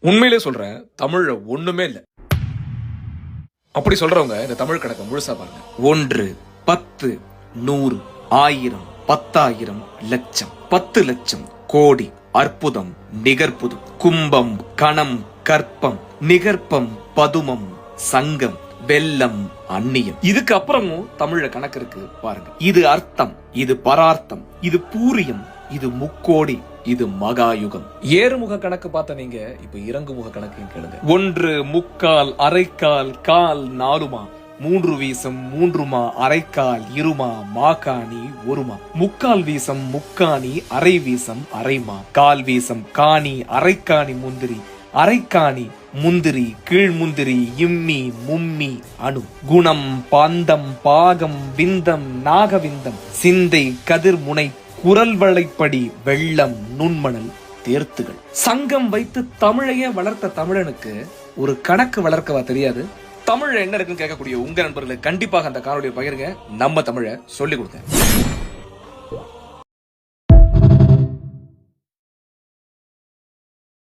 உண்மையிலே சொல்றேன், தமிழ்ல ஒண்ணுமே இல்ல. அப்படி சொல்றவங்க இந்த தமிழ் கணக்கு முழுசா பாருங்க. 1, 10, 100, 1000, 10,000, லட்சம், 10 லட்சம், கோடி, அற்புதம், நிகர்புதம், கும்பம், கணம், கற்பம், நிகர்ப்பம், பதுமம், சங்கம், வெள்ளம், அந்நியம். இதுக்கு அப்புறமும் தமிழ்ல கணக்கு இருக்கு பாருங்க. இது அர்த்தம், இது பரார்த்தம், இது பூரியம், இது முக்கோடி, இது மகாயுகம். ஏறுமுக கணக்கு பார்த்த நீங்க இப்ப இறங்குமுக கணக்கு கேளுங்க. 1 முக்கால், அரைக்கால், கால், 4மா, 3 வீசம், 3மா, அரைக்கால், 2மா, மாகாணி, 1மா, முக்கால் வீசம், முக்காணி, அரை வீசம், அரைமா, கால் வீசம், காணி, அரைக்காணி, முந்திரி, அரைக்காணி, முந்திரி, கீழ் முந்திரி, இம்மி, மும்மி, அணு, குணம், பாந்தம், பாகம், விந்தம், நாகவிந்தம், சிந்தை, கதிர் முனை, குரல் வளைப்படி, வெள்ளம், நுண்மணல், தேர்த்துகள். சங்கம் வைத்து தமிழையே வளர்த்த தமிழனுக்கு ஒரு கணக்கு வளர்க்கவா தெரியாது? தமிழ்ல என்ன இருக்குன்னு கேட்கக்கூடிய உங்க நண்பர்களுக்கு கண்டிப்பாக அந்த காணொலியை பகிருங்க. நம்ம தமிழை சொல்லிக் கொடுங்க.